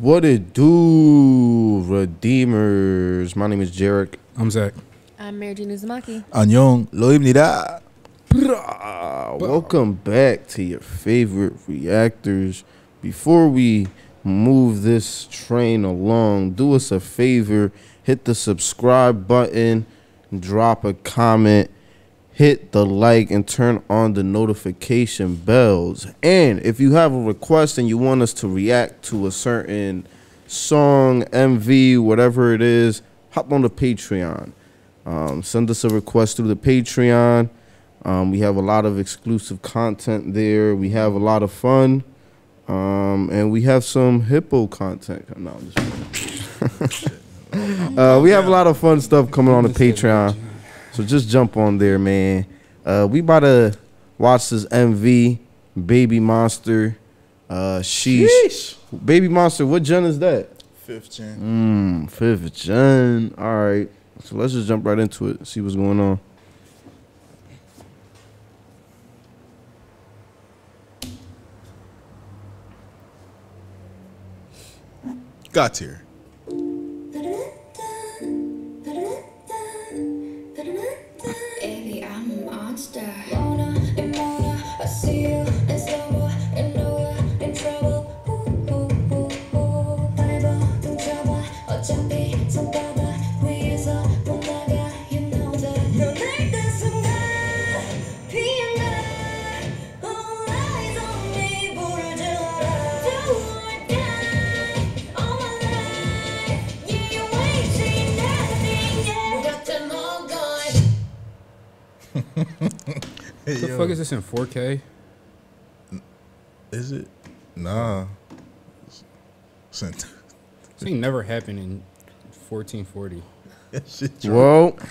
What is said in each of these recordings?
What it do, Redeemers? My name is Jarek. I'm Zach. I'm Mary Jean Uzumaki. 안녕, 로입니다. Welcome back to your favorite reactors. Before we move this train along, do us a favor, hit the subscribe button, drop a comment, hit the like, and turn on the notification bells. And if you have a request and you want us to react to a certain song, MV, whatever it is, hop on the Patreon. Send us a request through the Patreon. We have a lot of exclusive content there. We have a lot of fun. And we have some hippo content. No, I'm just we have a lot of fun stuff coming on the Patreon. So just jump on there, man. We about to watch this MV, Baby Monster, Sheesh. Baby Monster, what gen is that? 5th gen. 5th gen. All right. So let's just jump right into it, see what's going on. Got here. Baby, I'm a monster. I see you in slow-mo, and know you're in trouble. Bible, don't trouble. 어차피 손바닥 위에서 못 나가. You know that. 너 내가 순간 피어나. All eyes on me, 불을 질러라. Do or die, all my life. Yeah, you're wasting nothing, yeah. got them all gone. Hey, The fuck is this in 4K? Is it? Nah. This ain't never happened in 1440. That shit drunk. Well,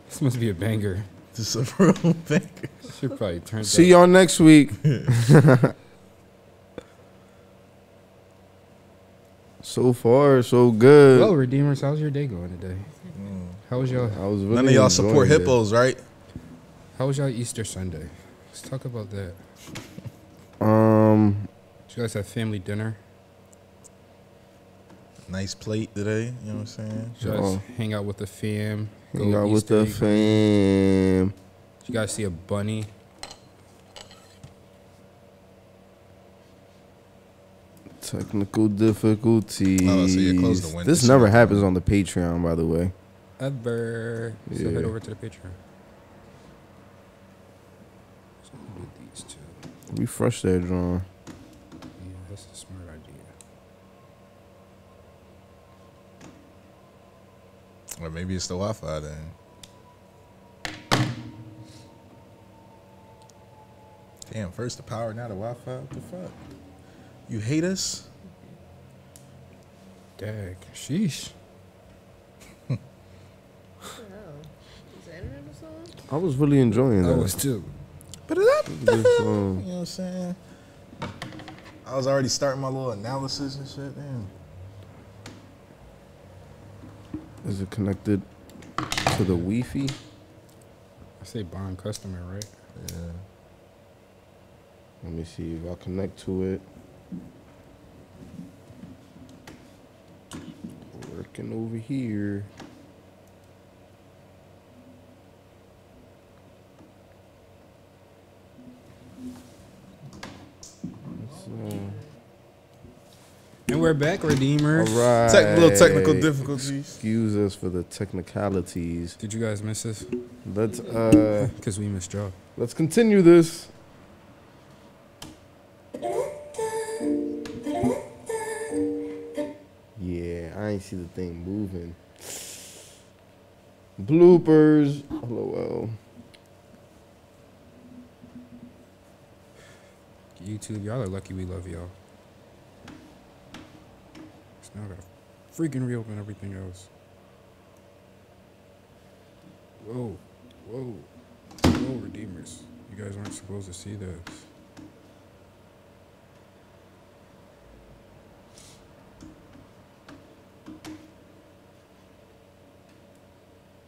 This must be a banger. This is a real banger. Should probably turn. see y'all next week. So far, so good. Well, Redeemers, how's your day going today? How was y'all? I was really None of y'all support enjoying it. hippos, right? How was y'all Easter Sunday? Let's talk about that. Did you guys have family dinner? Nice plate today, you know what I'm saying? Did you guys Oh. hang out with the fam? Hang out with Easter the egg? fam. Did you guys see a bunny? Technical difficulties. Oh, so you closed the window. This never happens on the Patreon, by the way. Ever. So Yeah. head over to the Patreon. So we'll do these two. Refresh that, John. Yeah, that's a smart idea. Or maybe it's the Wi-Fi then. Damn, first the power, now the Wi-Fi. What the fuck? You hate us? Dag. Sheesh. Is the internet or something? I was really enjoying I that. was too. This, This, you know what I'm saying? I was already starting my little analysis and shit. Damn. is it connected to the Wi-Fi? I say bond customer, right? Yeah. Let me see if I connect to it. Working over here. And we're back, Redeemers. All right. Little technical difficulties. Excuse us for the technicalities. Did you guys miss us? Let's Because we missed y'all. let's continue this. Yeah, I ain't see the thing moving. Bloopers. LOL. YouTube, y'all are lucky we love y'all. So now I gotta freaking reopen everything else. Whoa. Whoa. Whoa, Redeemers. You guys aren't supposed to see this.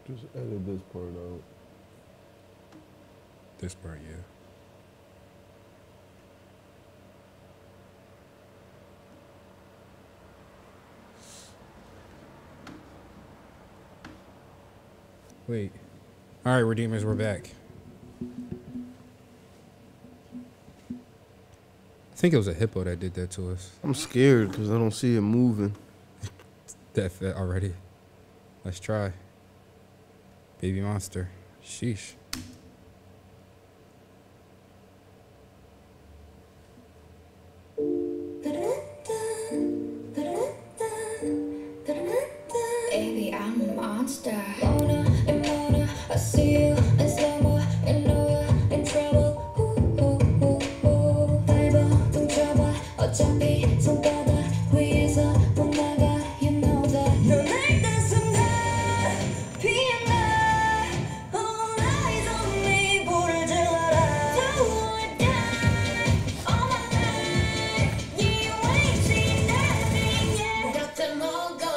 Just edit this part out. This part, yeah. Wait. All right, Redeemers, we're back. I think it was a hippo that did that to us. I'm scared because I don't see it moving. That fit already. Let's try. Baby monster. Sheesh. Baby, I'm a monster. Mona and Mona, I see you in slow-mo and know you're in trouble. 밟아, 둥쳐봐. 어차피 손바닥 위에서 못 나가. You know that. 넌 알던 순간 피어나. All eyes on me, 불을 질러라. Do or die, all my life. You ain't seen nothing yet. got them all going.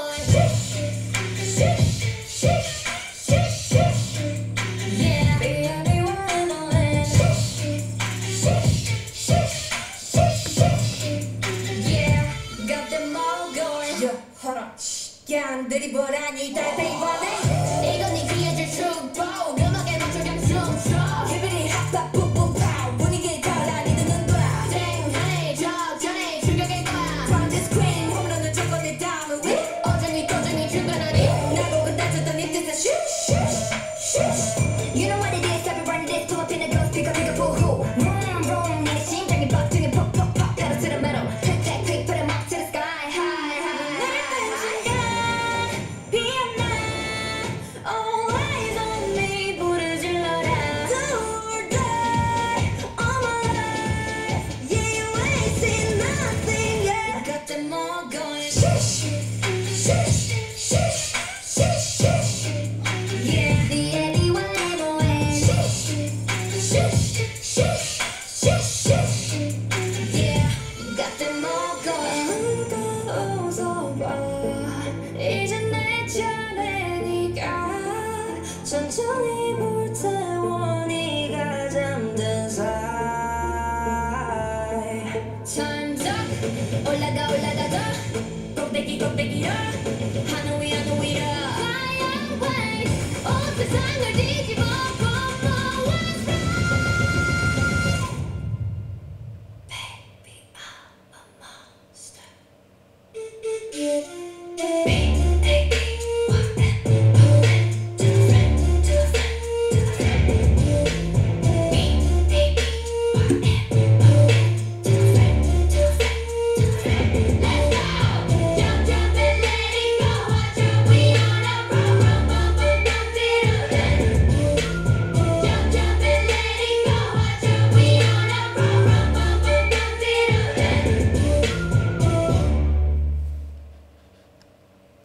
Yeah, be anyone on it. Yeah, got them all going. Yo, hold on. 야, 느리보라니 달팽이관에. 이건 네 귀에 줄 축복. 음악에 맞춰 그냥 춤춰. 기분이 핫핫 뿜뿜 파우. 분위기 타라 네 눈은 돌아. 쨍하네 적잖아 충격일 거야. Practice queen 홈런을 쳤고 내 다음은 위. 어정이 도정이 출발하니. 나보고 다쳤던 네 뜻은 슈슈슈. You know what it is, I've been running this pull up in the ghost, pick up, boo-hoo. Vroom, vroom, 내 심장이 박동이 pop, pop, pop, pedal to the metal. Click, click, click, put 'em up to the sky, high, high. 날 순간 피어나. All eyes on me, 불을 질러라. Do or die, all my life. Yeah, you ain't seen nothing yet. got them all going. Shush, shush, shush, shush, shush. Yeah, the anyone ever way. Shush, shush, shush, shush, shush. Yeah, got them all going. 무거워서봐. 이제 내 차례니까 천천히 불태워 네가 잠든 사이. Time's up. 올라가 올라가 더. 꼭대기 꼭대기야. 하늘 위 하늘 위야. Fly away. 온 세상을 뒤집어 봐. What's right? Baby, I'm a monster.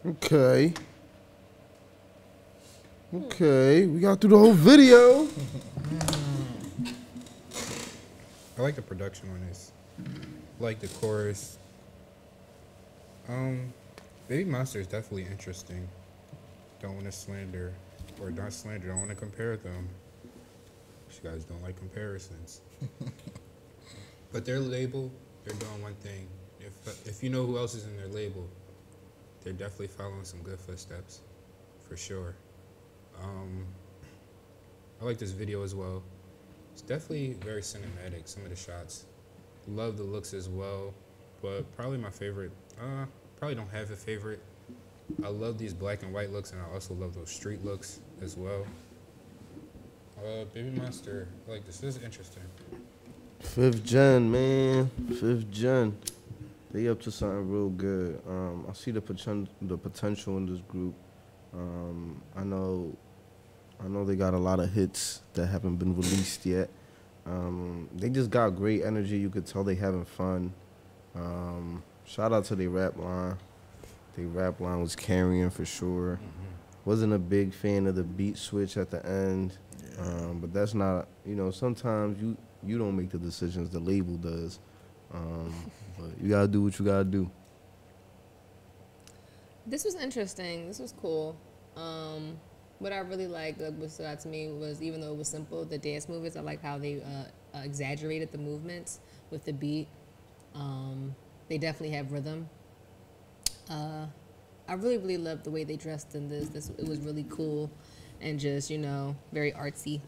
Okay. Okay, we got through the whole video. I like the production on this. I like the chorus. Baby Monster is definitely interesting. Don't want to slander, or not slander, don't want to compare them. You guys don't like comparisons. But their label, they're doing one thing. If you know who else is in their label, they're definitely following some good footsteps, for sure. I like this video as well. It's definitely very cinematic, some of the shots. Love the looks as well, but probably my favorite, probably don't have a favorite. I love these black and white looks, and I also love those street looks as well. Baby Monster, like this is interesting. 5th gen, man. 5th gen. They up to something real good. I see the potential in this group. I know they got a lot of hits that haven't been released yet. They just got great energy. You could tell they having fun. Shout out to their rap line. Their rap line was carrying for sure. Wasn't a big fan of the beat switch at the end. But that's not, sometimes you don't make the decisions, the label does. But you gotta do what you gotta do. This was interesting. This was cool. What I really liked, what stood out to me was, even though it was simple, the dance movements. I like how they exaggerated the movements with the beat. They definitely have rhythm. I really, really loved the way they dressed in this. It was really cool. and just, you know, very artsy.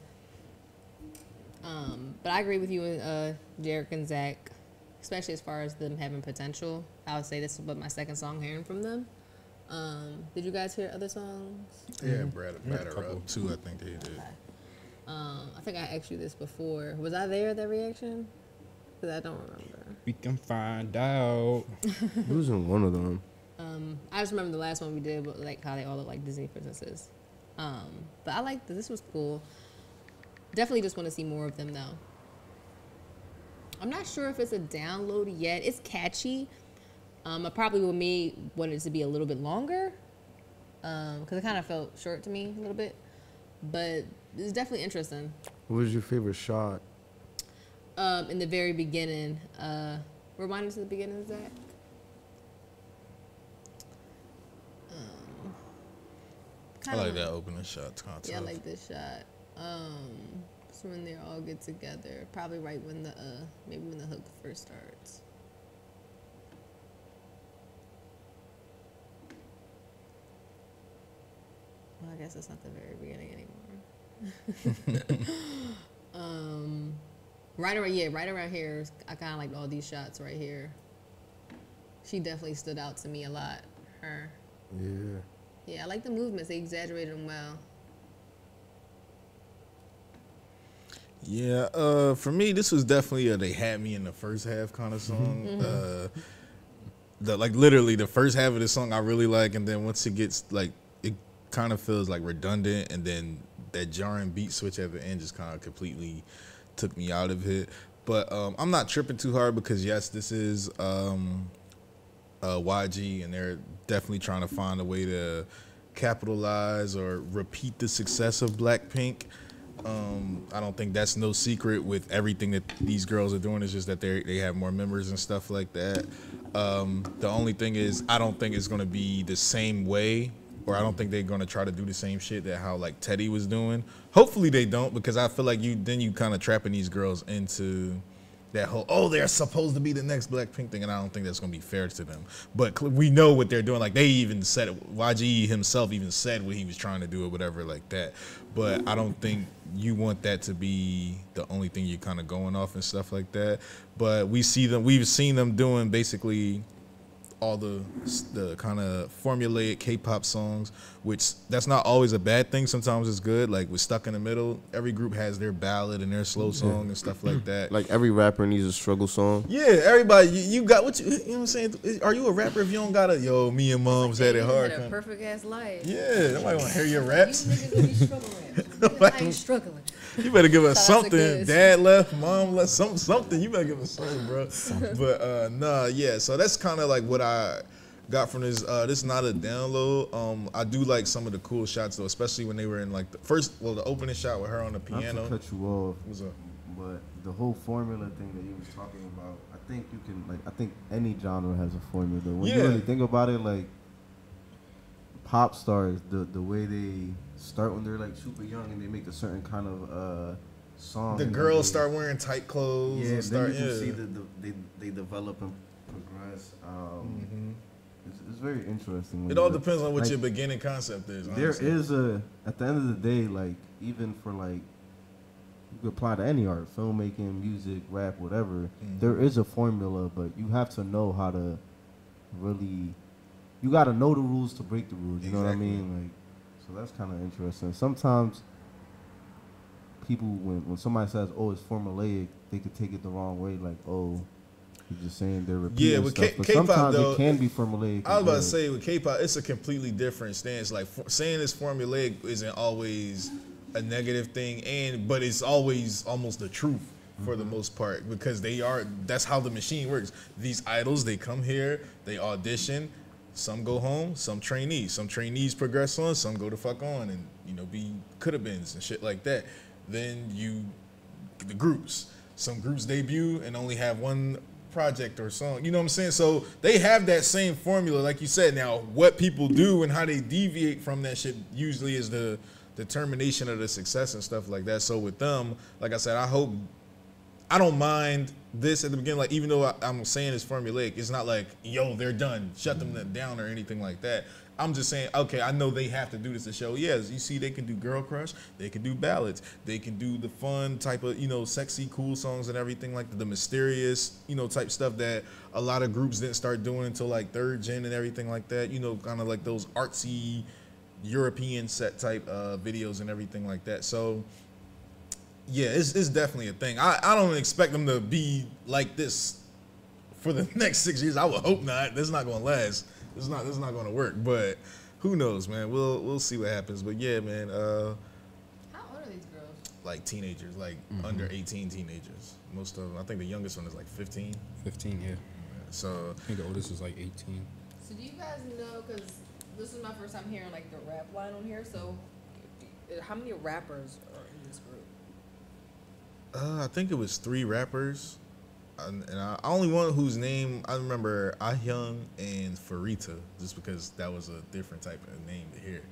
But I agree with you and Derek and Zach, especially as far as them having potential. I would say this was my second song hearing from them. Did you guys hear other songs? Yeah, Batter Up too. I think they did. I think I asked you this before. Was I there at that reaction? Because I don't remember. We can find out. It was in one of them. I just remember the last one we did, but like how they all look like Disney princesses. But I liked this. This was cool. Definitely just want to see more of them though. I'm not sure if it's a download yet. It's catchy. I probably want it to be a little bit longer because it kind of felt short to me a little bit. But it's definitely interesting. What was your favorite shot? In the very beginning. Remind us of the beginning, Zach. I like that opening shot. It's kind of Yeah, I tough. like this shot. It's when they all get together. Probably right when the maybe when the hook first starts. Well, I guess it's not the very beginning anymore. Right around here. I kind of like all these shots right here. She definitely stood out to me a lot. Her. Yeah. Yeah, I like the movements. They exaggerated them well. Yeah, for me, this was definitely a they had me in the first half kind of song. Literally the first half of the song I really like, and then once it gets like, it kind of feels like redundant, and then that jarring beat switch at the end just kind of completely took me out of it. But I'm not tripping too hard because yes, this is YG, and they're definitely trying to find a way to capitalize or repeat the success of Blackpink. I don't think that's no secret with everything that these girls are doing. It's just that they have more members and stuff like that. The only thing is, I don't think it's going to be the same way, or I don't think they're going to try to do the same shit that how like Teddy was doing. Hopefully they don't, because I feel like you kind of trapping these girls into that whole, oh, they're supposed to be the next Blackpink thing, and I don't think that's going to be fair to them. But we know what they're doing. Like, they even said it. YG himself even said what he was trying to do or whatever like that. But I don't think you want that to be the only thing you're kind of going off and stuff like that. But we've seen them doing basically all the kind of formulaic K-pop songs, which that's not always a bad thing. Sometimes it's good. Like with Stuck in the Middle, every group has their ballad and their slow song and stuff like that. Like every rapper needs a struggle song. Yeah, everybody, you got what you know what I'm saying? Are you a rapper if you don't got yo, me and mom's had it hard? You had a perfect ass life. Yeah, nobody want to hear your raps. You niggas be struggling. I ain't struggling. You better give us Shout out to something. Giz. Dad left, mom left, something. You better give us something, bro. But nah, yeah. So that's kind of like what I got from this. This is not a download. I do like some of the cool shots though, especially when they were in like the opening shot with her on the piano. Not to cut you off, What's up? but the whole formula thing that you was talking about, I think you can I think any genre has a formula. When you Yeah. really think about it, like pop stars, the way they start when they're like super young and they make a certain kind of song. The and then girls they- start wearing tight clothes. Yeah, and start, then you can yeah. see they develop and progress. It's very interesting. when It you all look- depends on what like, your beginning concept is. There honestly. is at the end of the day, like even for like you could apply to any art, filmmaking, music, rap, whatever. There is a formula, but you have to know how to really. You got to know the rules to break the rules. You know what I Exactly. mean? Like, so that's kind of interesting. Sometimes people, when somebody says, "Oh, it's formulaic," they could take it the wrong way. Like, "Oh, you're just saying they're repeating Yeah, with stuff." But K-pop, sometimes though, it can be formulaic. I was about to as say with K-pop, it's a completely different stance. Like saying it's formulaic isn't always a negative thing, but it's always almost the truth for the most part, because that's how the machine works. These idols, they come here, they audition, some go home, some trainees progress on, some go to fuck on and be coulda-beens and shit like that. Then the groups, some groups debut and only have one project or song, you know what I'm saying? So they have that same formula, like you said. Now, what people do and how they deviate from that shit usually is the determination of the success and stuff like that. So with them, like I said, I don't mind this at the beginning. Like, even though I'm saying it's formulaic, it's not like, yo, they're done, shut them down or anything like that. I'm just saying, okay, I know they have to do this to show. Yes, you see, they can do girl crush, they can do ballads, they can do the fun type of, you know, sexy, cool songs and everything like the mysterious, you know, type stuff that a lot of groups didn't start doing until like third gen and everything like that. You know, kind of like those artsy European set type videos and everything like that. So yeah, it's definitely a thing. I don't expect them to be like this for the next 6 years. I would hope not. That's not gonna last. This is not going to work, but who knows, man? We'll see what happens. But yeah, man. How old are these girls? Like teenagers, like under 18 teenagers. Most of them. I think the youngest one is like 15. 15, yeah. So I think the oldest is like 18. So do you guys know, because this is my first time hearing like the rap line on here, so how many rappers are in this group? I think it was 3 rappers. And I only one whose name I remember, Ahyun and Farita, just because that was a different type of name to hear.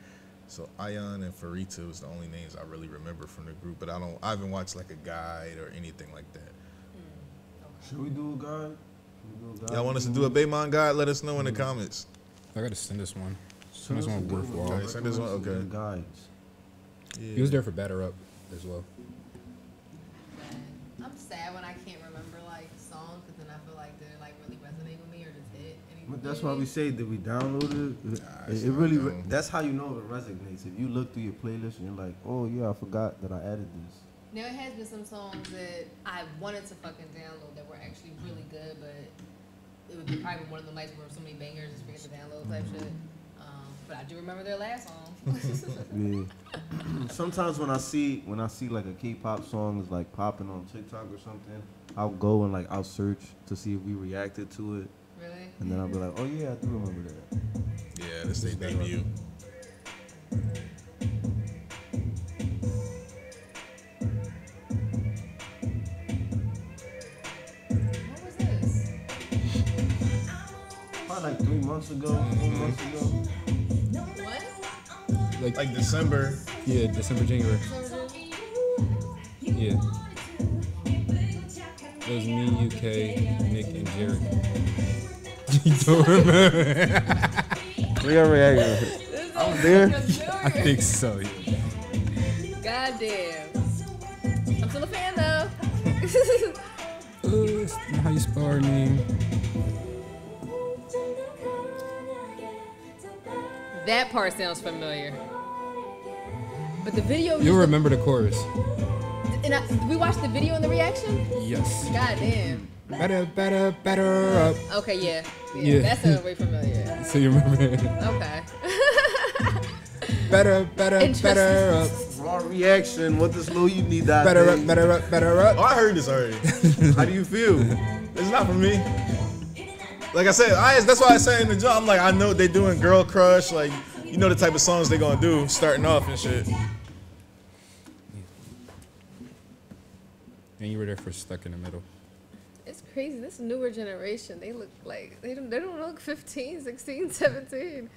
So Ahyun and Farita was the only names I really remember from the group, but I haven't watched like a guide or anything like that. Okay. Should we do a guide? Y'all want us to do a Baymon guide? Let us know in the comments. I gotta send this one. Send this one worthwhile. Okay, send this one. Okay. Guides. Yeah. He was there for Batter Up as well. I'm sad when I can't remember like songs, because then I feel like they like really resonate with me or just hit. But that's why we say, did we download it? it's It really, not down. that's how you know it resonates. If you look through your playlist and you're like, oh yeah, I forgot that I added this. Now it has been some songs that I wanted to fucking download that were actually really good, but it would be probably one of the nights where so many bangers just forget to download type shit. But I do remember their last song. Yeah. Sometimes when I see like a K-pop song is like popping on TikTok or something, I'll go and like I'll search to see if we reacted to it, Really? and then I'll be like, oh yeah, I do remember that. Yeah, this they debut. What was this? Probably like 3 months ago, 4 months ago. What? Like December. Yeah, December, January. Yeah. It was me, UK, Nick, and Jerry. You don't remember? We got reacted. I was there. I think so. Yeah. Goddamn. I'm still a fan though. It's not how you spell her name. That part sounds familiar. But the video. You'll remember the chorus. And we watched the video and the reaction. Yes. Goddamn. Better up. Okay, yeah. Yeah. That sounds way familiar. So you remember it. Okay. Better up. Raw reaction. What does Lil you need that? Better day? up. Oh, I heard this already. How do you feel? It's not for me. Like I said, that's why I say in the job, I'm like, I know they doing girl crush, like, you know the type of songs they gonna do, starting off and shit. And you were there for Stuck in the Middle. It's crazy. This newer generation, they look like they don't look 15, 16, 17.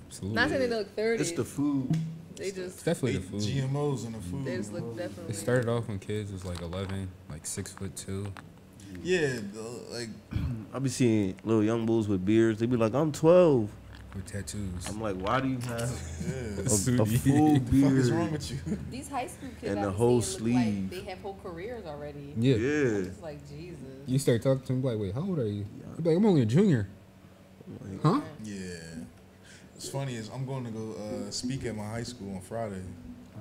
Absolutely. Not saying they look 30. It's the food. They It's just definitely the food. GMOs in the food. they just look definitely. It started off when kids was like 11, like 6'2". Yeah, like I be seeing little young bulls with beards. They be like, I'm 12. With tattoos. I'm like, why do you have a full what the fuck is wrong beard? with you? These high school kids And I the be whole seeing look sleeve. like they have whole careers already. Yeah. Yeah. It's like Jesus. You start talking to him like, wait, how old are you? He'd be like, I'm only a junior. Huh? Yeah. It's funny is I'm going to go speak at my high school on Friday.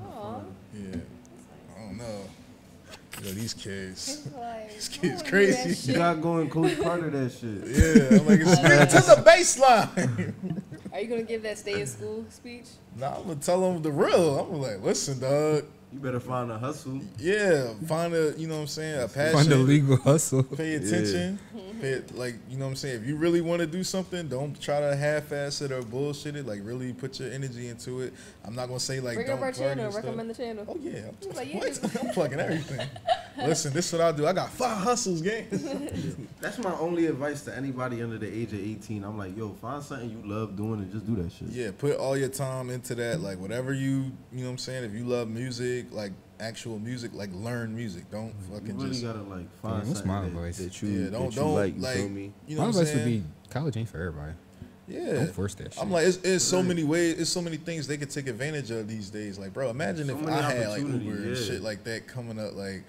Aw. Yeah. I don't know. You know, these kids. It's like, This kid's I wanna do crazy. that You shit. got going Coach Carter that shit. Yeah, I'm like, it's straight to the baseline. Are you gonna give that stay in school speech? Nah, I'm gonna tell them the real. I'm gonna like, listen, dog. You better find a hustle. Yeah, find a, you know what I'm saying, a passion. Find a legal hustle. Pay attention. Pay it, like, you know what I'm saying? If you really want to do something, don't try to half-ass it or bullshit it. Like, really put your energy into it. I'm not going to say, like, Bring don't up our party channel. and stuff. Recommend the channel. Oh, yeah. He's like, yeah, What? I'm plugging everything. Listen, this is what I do. I got 5 hustles, gang. That's my only advice to anybody under the age of 18. I'm like, yo, find something you love doing and just do that shit. Yeah, put all your time into that. Like, whatever you know what I'm saying? If you love music, like, actual music, like learn music. Don't You fucking really just. gotta like find what's my something advice? that you Yeah, that don't you like. You like. feel me? You know My what I'm advice would saying? be college ain't for everybody. Yeah. Don't force that shit. I'm like, it's so many ways, it's so many things they could take advantage of these days. Like, bro, imagine So if many I had like opportunities, Uber and yeah. shit like that coming up, like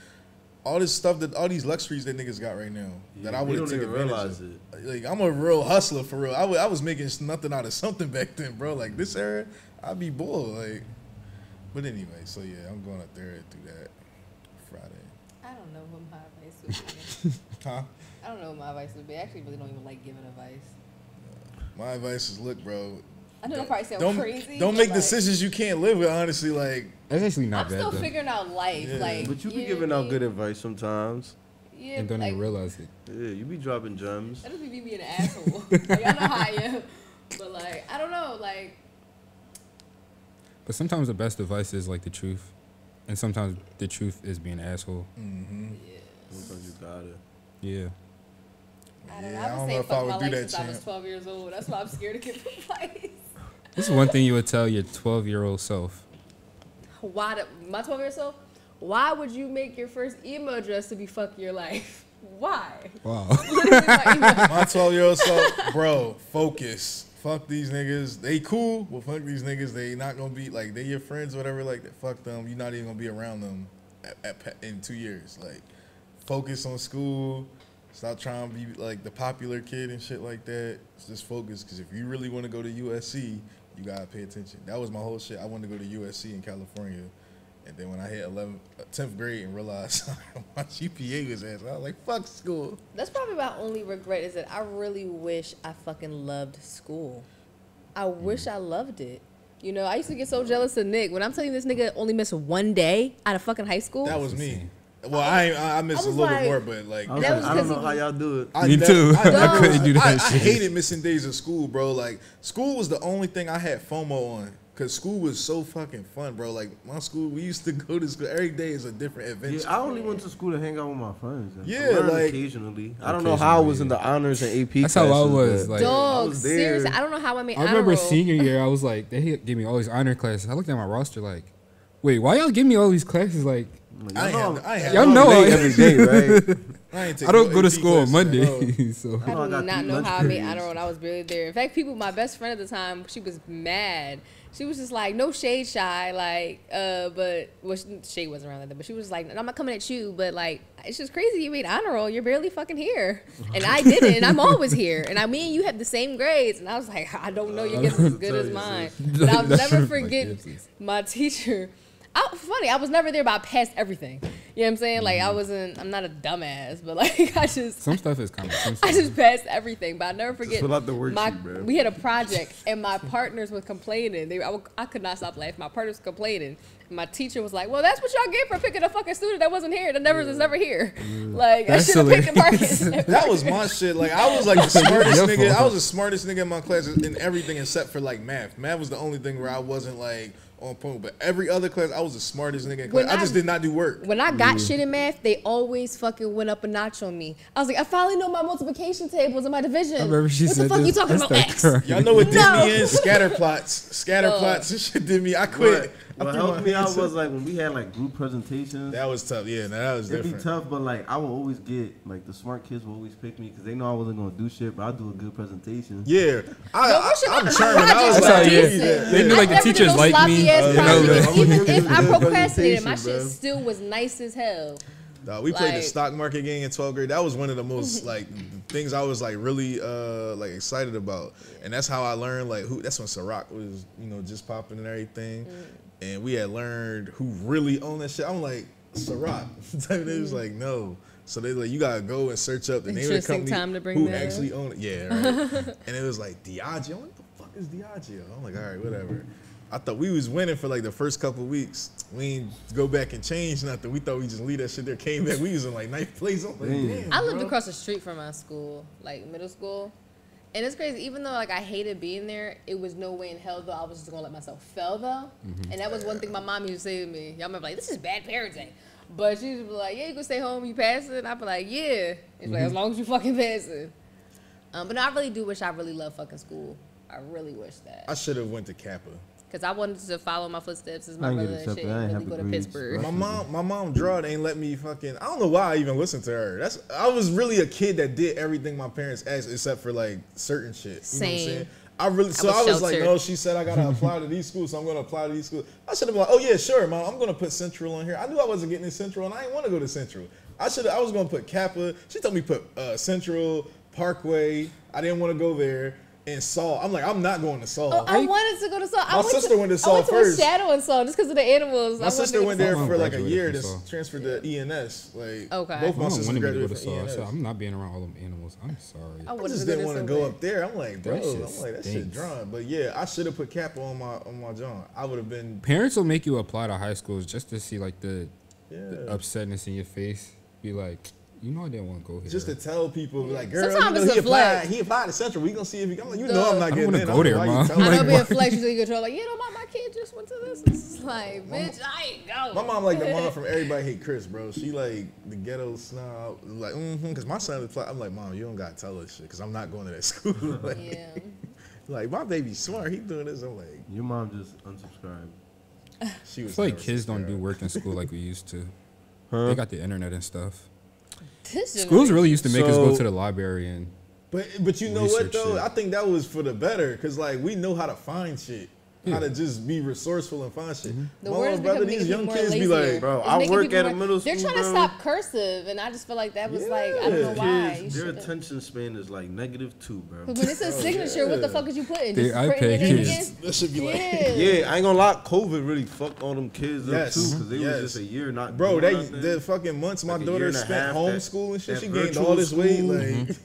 all this stuff that all these luxuries that niggas got right now that I we would don't take even advantage realize of. it. Like, I'm a real hustler for real. I was making nothing out of something back then, bro. Like this era, I'd be bored. Like, but anyway, so yeah, I'm going up there to do that Friday. I don't know what my advice would be. Huh? I don't know what my advice would be. I actually really don't even like giving advice. My advice is, look, bro. I know that probably sounds crazy. Don't but, make like, decisions you can't live with. Honestly, like. That's actually not I'm bad still though. figuring out life. Yeah. Like, But you be know giving what I out mean? good advice sometimes. Yeah, And don't like, even realize it. Yeah, you be dropping gems. that doesn't mean me being an asshole. Like, I know how I am. But, like, I don't know. Like, But sometimes the best advice is like the truth, and sometimes the truth is being an asshole. Mm-hmm. Sometimes you got it. Yeah. I don't know. Yeah, I I've don't been know saying if I fuck would my do life that, since I was champ. 12 years old. That's why I'm scared to give advice. This is one thing you would tell your 12-year-old self. My 12-year-old self, why would you make your first email address to be fuck your life? Why? Wow. Literally my email. My 12-year-old self, bro, focus. Fuck these niggas. They cool, but fuck these niggas. They not gonna be like they your friends or whatever. Like that. Fuck them. You're not even gonna be around them in 2 years. Like, focus on school. Stop trying to be like the popular kid and shit like that. Just focus, because if you really want to go to USC, you gotta pay attention. That was my whole shit. I wanted to go to USC in California, and then when I hit 10th grade and realized my GPA was ass, I was like, fuck school. That's probably my only regret is that I really wish I fucking loved school. I wish I loved it. You know, I used to get so jealous of Nick. When I'm telling you this nigga only missed one day out of fucking high school. That was me. Well, I missed I a was little like- bit more, but like I, was That like, was I don't 'cause know he how y'all do it. Me too. I couldn't do that I shit. hated missing days of school, bro. Like, school was the only thing I had FOMO on. Because school was so fucking fun, bro. Like, my school, we used to go to school. Every day is a different adventure. Yeah, I only went to school to hang out with my friends. And Yeah, learn like- occasionally. I don't know how I was in the honors and AP. That's how I classes, was, but like- I Dog, was there. seriously, I don't know how I made I remember honor roll. senior year, I was like, they gave me all these honor classes. I looked at my roster like, wait, why y'all give me all these classes? Like, Like, I ain't have Y'all no know late I- every day, right? I ain't take I don't no go to AP school on classes at all. Monday. So I I do got not 3 know lunch how I made periods. honor roll, and I was barely there. In fact, my best friend at the time, she was mad. She was just like, no shade shy, like, Shay wasn't around like that, but she was like, I'm not coming at you, but like, it's just crazy you made honor roll, you're barely fucking here. And I didn't, and I'm always here. And I mean, you have the same grades. And I was like, I don't know your guess is as good as mine. But I'll That's never like, forget yes. my teacher. I was never there, but I passed everything. You know what I'm saying? Like, I'm not a dumbass, but like, some stuff is common sense. I just passed everything, but I never forget. fill out the worksheet, bro. We had a project, and my partners were complaining. I could not stop laughing. My partners were complaining. And my teacher was like, "Well, that's what y'all get for picking a fucking student that wasn't here. That is never here. Like, I That's should have picked hilarious. Marcus." That was my shit. Like, I was like the smartest Your nigga. fault. I was the smartest nigga in my class in everything except for like math. Math was the only thing where I wasn't like on point. But every other class, I was the smartest nigga in class. When I just did not do work. When I got shit in math, they always fucking went up a notch on me. I was like, I finally know my multiplication tables and my division. I remember she what said the fuck this. you talking I about? started X. crying. Y'all know what did No. me in? Scatter plots. And shit did me. I quit. I What threw my helped me out hands up. was like when we had like group presentations. That was tough. Yeah, that was It'd be different. tough, but like I would always get like the smart kids will always pick me because they know I wasn't gonna do shit, but I do a good presentation. Yeah, What shit I'm about charming. I was projects That's how, like, yeah. decent. They knew, like, the I never did teachers no like me, sloppy-ass you know, projects. like- Even if I Good procrastinated, my presentation, shit bro. still was nice as hell. we played the Like- stock market game in 12th grade. That was one of the most like things I was like really like excited about, and that's how I learned like who. That's when Ciroc was just popping and everything, and we had learned who really owned that shit. I'm like Ciroc. They was like no. So they like you gotta go and search up the name of the Interesting company time to bring who that up. actually owned it. Yeah, right. And it was like Diageo. What the fuck is Diageo? I'm like, all right, whatever. I thought we was winning for like the first couple weeks. We ain't go back and change nothing. We thought we just leave that shit there. Came back, we was in like ninth place. I'm like, damn. I lived bro. across the street from my school, like middle school. And it's crazy, even though like I hated being there, it was no way in hell though I was just gonna let myself fail though. And that was one thing my mom used to say to me. Y'all remember like, this is bad parenting. But she used to be like, yeah, you can stay home, you pass it. And I'd be like, yeah. It's like, as long as you fucking pass it. But no, I really do wish I really loved fucking school. I really wish that. I should have went to Kappa. Because I wanted to follow my footsteps as I my ain't get brother and accepted. shit. I ain't And have really go the to grades. Pittsburgh. My mom drawed ain't let me fucking. I don't know why I even listened to her. I was really a kid that did everything my parents asked except for like certain shit. You know what I'm Same. saying? I was was like, sheltered. no, she said I gotta apply to these schools, so I'm gonna apply to these schools. I should have been like, oh yeah, sure, mom, I'm gonna put Central on here. I knew I wasn't getting in Central and I didn't want to go to Central. I was gonna put Kappa. She told me put Central, Parkway. I didn't want to go there. And Saul. I'm like, I'm not going to Saul. Oh, I wanted to go to Saul. My sister went to Saul I went first. to a shadow and Saul just because of the animals. My sister went there Saul. for like a Graduated year from to Saul. transfer to ENS. Like, Okay. both my My mom sisters wanted me to go graduated to from Saul. I ENS. said, I'm not being around all them animals. I'm sorry. I I wanted just to didn't want to go up there. I'm like, bro, That shit I'm like, that shit stinks. drawn. But yeah, I should have put Kappa on my John. I would have been, Parents will make you apply to high schools just to see like the yeah. upsetness in your face. Be like, you know, I didn't want to go here. Just to tell people, like, girl, Sometimes you know, it's a flex. he applied to Central. We gonna see if he. I'm like, you Duh. know, I'm not I don't getting wanna in. go I'm there, like, why Mom. you telling I me? know being flex you control. Like, you know, my kid just went to this. It's like, bitch, I ain't going. My mom like the mom from Everybody Hate Chris, bro. She like the ghetto snob, like, because my son is. I'm like, mom, you don't gotta tell us shit, because I'm not going to that school. Like, Yeah. like my baby's smart. He doing this. I'm like, Your mom just unsubscribed. she was. I feel like never kids don't do subscribed. work in school like we used to. Huh? They got the internet and stuff. This Schools really used to make us go So- to the library and But you know what Research though? shit. I think that was for the better, because like we know how to find shit. How to just be resourceful and find shit. The My words little brother, become these making young people more kids be lazier. like, Bro, It's I making work people at a more- middle They're school, trying to bro. stop cursive, and I just feel like that was like, I don't know Yeah. why. You Kids, their should've- attention span is like -2, bro. But when it says signature, what the fuck is you putting? They Just iPad printing it in kids. again? that should be like, Yeah. Yeah, I ain't gonna lie. COVID really fucked all them kids Yes, up too, because they yes. was just a year not. bro, doing they nothing. the fucking months my Like a year daughter and a spent half, homeschool and shit. that She gained virtual all this weight. school. Like,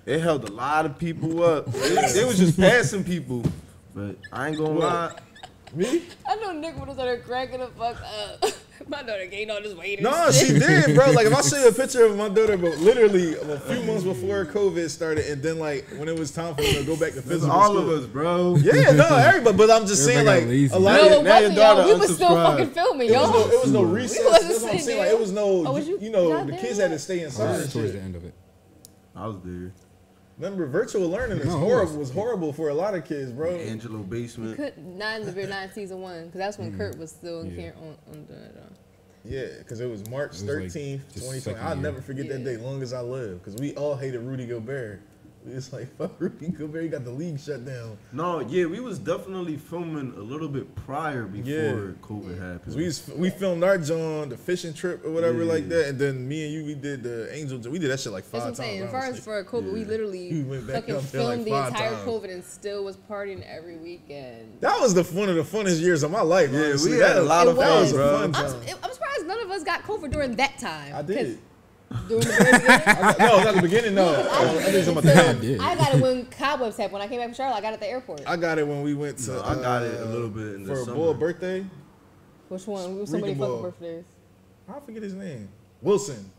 It held a lot of people up. They was just passing people. But I ain't gonna What? lie. me? I know Nick would have started cracking the fuck up. My daughter gained all this weight. and No, shit. she did, bro. Like if I show you a picture of my daughter, but literally a few months before COVID started, and then like when it was time for them to go back to That's physical all school. of us, bro. Yeah, no, everybody. But I'm just saying, Everybody like got lazy. a lot No, of it now your wasn't, daughter y'all. We was still unsubscribed. fucking filming, It was, y'all. no, it was no recess. wasn't That's what I'm sitting saying. Like there. it was no, Oh, was you- you know, y'all the there kids yet? had to stay I inside was and towards the shit. end of it. I was there. Remember, virtual learning is No, it horrible. was. Was horrible for a lot of kids, bro. Angelo basement. Not in season 1, because that's when Kurt was still in Yeah. here on the. Yeah, because it was March It was, like, 13th, just 2020. second I'll year. never forget that Yeah. day, long as I live, because we all hated Rudy Gobert. We was like, fuck Rudy Gobert, he got the league shut down. No, yeah, we was definitely filming a little bit prior before Yeah. COVID happened. Because we filmed our John, the fishing trip or whatever Yeah. like that, and then me and you, we did the Angel, we did that shit like That's 5 what I'm times. saying. As far as honestly. for COVID, we literally We went back fucking up there like filmed the 5 entire times. COVID and still was partying every weekend. That was one of the funnest years of my life. Yeah, honestly. we had That a lot It of was. fun, was a bro. fun time. I'm surprised none of us got COVID during that time. I did. During the very beginning. No, not the beginning, no. I did some at the I end. did. I got it when cobwebs happened. When I came back from Charlotte, I got it at the airport. I got it when we went to. No, I got it a little bit in the for a summer. boy birthday. Which one? Somebody Regan fucking Ball. birthdays. I forget his name. Wilson.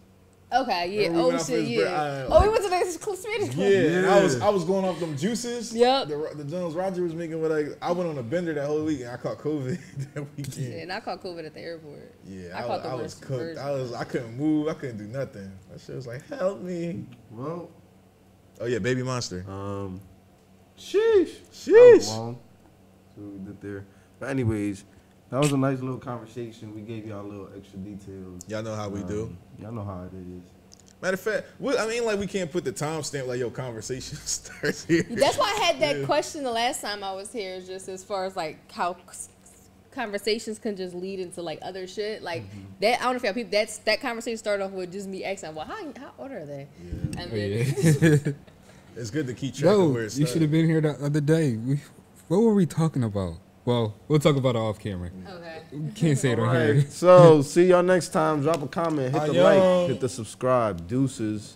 Okay, yeah. Remember we Oh went out for shit, his yeah. bir- Oh, we went to the Spanish Yeah, club. and I was going off them juices. Yep. The Jones Roger was making what I went on a bender that whole week and I caught COVID that Yeah, weekend. and I caught COVID at the airport. Yeah, I caught the I was worst cooked. version. I couldn't move. I couldn't do nothing. That shit was like, help me. Well, Oh yeah, Baby Monster. sheesh. Sheesh. So we did there. But anyways, that was a nice little conversation. We gave y'all a little extra details. Y'all know how we do. Y'all know how it is. Matter of fact, I mean, like we can't put the timestamp like your conversation starts here. That's why I had that Yeah. question the last time I was here, just as far as like how conversations can just lead into like other shit. Like that, I don't know if y'all people. That conversation started off with just me asking, "Well, how old are they?" And Oh, then yeah. It's good to keep track of No, where it you should started. have been here the other day. What were we talking about? Well, we'll talk about it off camera. okay. We can't say it All on here. right. So see y'all next time. Drop a comment. Hit the Annyeong. like. Hit the subscribe. Deuces.